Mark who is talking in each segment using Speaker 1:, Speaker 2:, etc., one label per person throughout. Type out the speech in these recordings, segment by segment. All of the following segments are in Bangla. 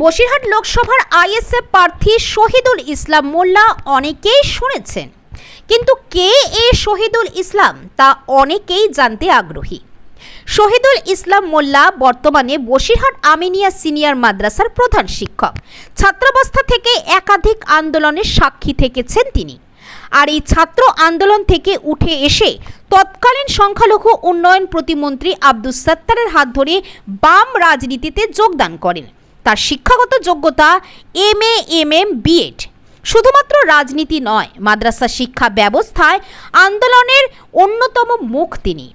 Speaker 1: বসিরহাট লোকসভার আইএসএফ প্রার্থী শহীদুল ইসলাম মোল্লা অনেকেই শুনেছেন, কিন্তু কে এই শহীদুল ইসলাম তা অনেকেই জানতে আগ্রহী। শহীদুল ইসলাম মোল্লা বর্তমানে বসিরহাট আমিনিয়া সিনিয়র মাদ্রাসার প্রধান শিক্ষক। ছাত্রাবস্থা থেকে একাধিক আন্দোলনের সাক্ষী থেকেছেন তিনি। আর এই ছাত্র আন্দোলন থেকে উঠে এসে তৎকালীন সংখ্যালঘু উন্নয়ন প্রতিমন্ত্রী আব্দুস সাত্তারের হাত ধরে বাম রাজনীতিতে যোগদান করেন। তার শিক্ষাগত যোগ্যতা MA, MM, BEd। শুধুমাত্র রাজনীতি নয়, মাদ্রাসা শিক্ষা ব্যবস্থায় আন্দোলনের অন্যতম মুখ তিনি।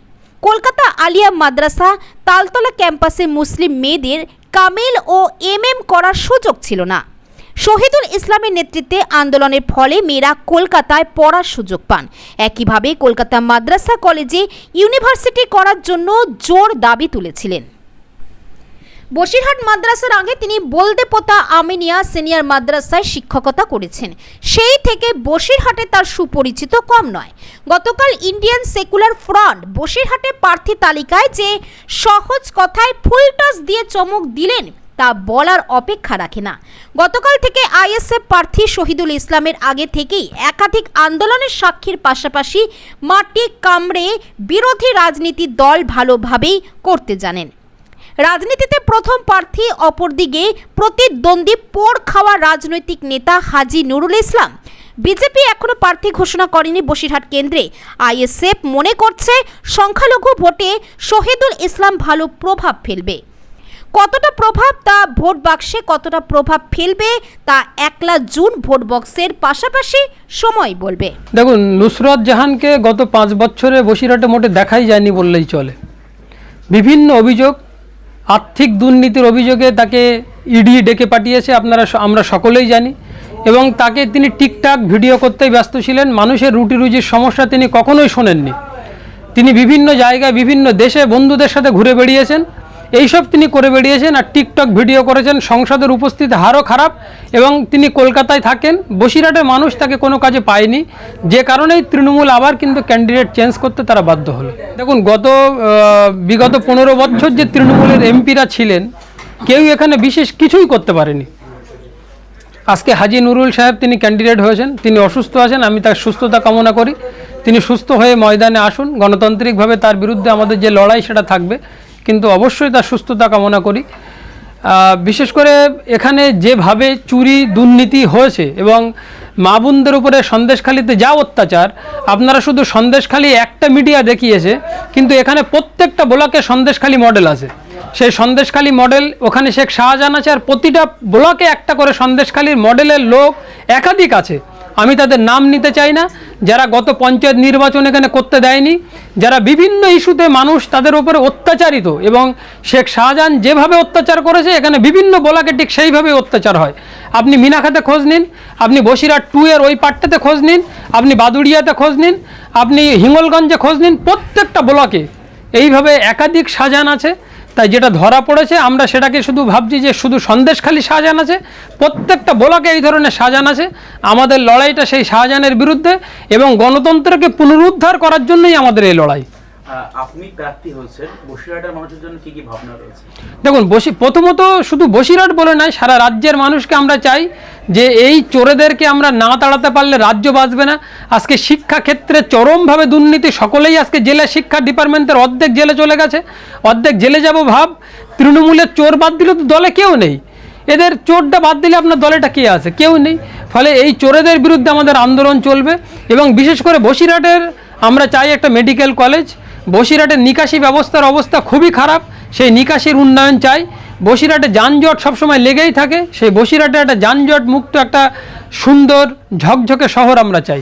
Speaker 1: কলকাতা আলিয়া মাদ্রাসা তালতলা ক্যাম্পাসে মুসলিম মেয়েদের কামিল ও MM করার সুযোগ ছিল না। শহীদুল ইসলামের নেতৃত্বে আন্দোলনের ফলে মেয়েরা কলকাতায় পড়ার সুযোগ পান। একইভাবে কলকাতা মাদ্রাসা কলেজে ইউনিভার্সিটি করার জন্য জোর দাবি তুলেছিলেন। বসিরহাট মাদ্রাসার আগে তিনি বলদেপোতা আমিনিয়া সিনিয়র মাদ্রাসায় শিক্ষকতা করেছেন। সেই থেকে বসিরহাটে তার সুপরিচিত কম নয়। গতকাল ইন্ডিয়ান সেকুলার ফ্রন্ট বসিরহাটে প্রার্থী তালিকায় যে সহজ কথায় ফুলটস দিয়ে চমক দিলেন তা বলার অপেক্ষা রাখে না। গতকাল থেকে আইএসএফ প্রার্থী শহীদুল ইসলামের আগে থেকেই একাধিক আন্দোলনের সাক্ষীর পাশাপাশি মাটি কামড়ে বিরোধী রাজনীতির দল ভালোভাবেই করতে জানেন। রাজনীতিতে প্রথম প্রার্থী, অপরদিকে প্রতিদ্বন্দ্বী পোড় খাওয়া রাজনৈতিক নেতা হাজী নুরুল ইসলাম। বিজেপি এখনো প্রার্থী ঘোষণা করেনি বসিরহাট কেন্দ্রে। আইএসএফ মনে করছে সংখ্যালঘু ভোটে শহীদুল ইসলাম ভালো প্রভাব ফেলবে। কতটা প্রভাব তা ভোট বাক্সে কতটা প্রভাব ফেলবে তা 1 জুন ভোট বক্সের পাশাপাশি সময় বলবে।
Speaker 2: দেখুন, নুসরত জাহানকে গত 5 বছরে বসিরহাটে মোটে দেখাই যায়নি বললেই চলে। বিভিন্ন অভিযোগ, আর্থিক দুর্নীতির অভিযোগে তাকে ইডি ডেকে পাঠিয়েছে, আমরা সকলেই জানি। এবং তাকে তিনি টিকটাক ভিডিও করতেই ব্যস্ত ছিলেন। মানুষের রুটি রুজির সমস্যা তিনি কখনোই শোনেননি। তিনি বিভিন্ন জায়গায় বিভিন্ন দেশে বন্ধুদের সাথে ঘুরে বেড়িয়েছেন, এইসব তিনি করে বেরিয়েছেন। আর টিকটক ভিডিও করেছেন। সংসদের উপস্থিতি হারও খারাপ এবং তিনি কলকাতায় থাকেন। বসিরহাটের মানুষ তাকে কোনো কাজে পায়নি, যে কারণেই তৃণমূল আবার কিন্তু ক্যান্ডিডেট চেঞ্জ করতে তারা বাধ্য হলো। দেখুন, বিগত 15 বছর যে তৃণমূলের এমপিরা ছিলেন, কেউ এখানে বিশেষ কিছুই করতে পারেনি। আজকে হাজী নুরুল সাহেব তিনি ক্যান্ডিডেট হয়েছেন, তিনি অসুস্থ আছেন, আমি তার সুস্থতা কামনা করি। তিনি সুস্থ হয়ে ময়দানে আসুন। গণতান্ত্রিকভাবে তার বিরুদ্ধে আমাদের যে লড়াই সেটা থাকবে, কিন্তু অবশ্যই তার সুস্থতা কামনা করি। বিশেষ করে এখানে যেভাবে চুরি দুর্নীতি হয়েছে এবং মা বোনদের উপরে সন্দেশখালিতে যা অত্যাচার, আপনারা শুধু সন্দেশখালি একটা মিডিয়া দেখিয়েছে, কিন্তু এখানে প্রত্যেকটা ব্লকে সন্দেশখালি মডেল আছে। সেই সন্দেশখালি মডেল ওখানে শেখ শাহজাহান আছে, আর প্রতিটা ব্লকে একটা করে সন্দেশখালির মডেলের লোক একাধিক আছে। আমি তাদের নাম নিতে চাই না, যারা গত পঞ্চায়েত নির্বাচন এখানে করতে দেয়নি, যারা বিভিন্ন ইস্যুতে মানুষ তাদের উপরে অত্যাচারিত, এবং শেখ শাহজাহান যেভাবে অত্যাচার করেছে এখানে বিভিন্ন ব্লকে ঠিক সেইভাবে অত্যাচার হয়। আপনি মিনাখাতে খোঁজ নিন, আপনি বসিরহাট 2 এর ওই পাট্টাতে খোঁজ নিন, আপনি বাদুড়িয়াতে খোঁজ নিন, আপনি হিঙ্গলগঞ্জে খোঁজ নিন, প্রত্যেকটা ব্লকে এইভাবে একাধিক শাহজাহান আছে। তাই যেটা ধরা পড়েছে, আমরা সেটাকে শুধু ভাবছি যে শুধু সন্দেশখালি শাহজাহান আছে, প্রত্যেকটা ব্লকে এই ধরনের শাহজাহান আছে। আমাদের লড়াইটা সেই শাহজাহানের বিরুদ্ধে এবং গণতন্ত্রকে পুনরুদ্ধার করার জন্যই আমাদের এই লড়াই।
Speaker 3: আপনি প্রার্থী হয়েছেন, বসিরহাটের মানুষের জন্য কি কি ভাবনা রয়েছে?
Speaker 2: দেখুন, প্রথমত শুধু বসিরহাট বলে নয়, সারা রাজ্যের মানুষকে আমরা চাই যে এই চোরেদেরকে আমরা না তাড়াতে পারলে রাজ্য বাঁচবে না। আজকে শিক্ষাক্ষেত্রে চরমভাবে দুর্নীতি, সকলেই আজকে জেলে, শিক্ষা ডিপার্টমেন্টের অর্ধেক জেলে চলে গেছে, অর্ধেক জেলে যাব ভাব। তৃণমূলের চোর বাদ দিলে তো দলে কেউ নেই, এদের চোরটা বাদ দিলে আপনার দলেটা কে আছে? কেউ নেই। ফলে এই চোরেদের বিরুদ্ধে আমাদের আন্দোলন চলবে। এবং বিশেষ করে বসিরহাটের আমরা চাই একটা মেডিকেল কলেজ। বসিরহাটের নিকাশি ব্যবস্থার অবস্থা খুবই খারাপ, সেই নিকাশির উন্নয়ন চাই। বসিরহাটে যানজট সবসময় লেগেই থাকে, সেই বসিরহাটে একটা যানজট মুক্ত একটা সুন্দর ঝকঝকে শহর আমরা চাই।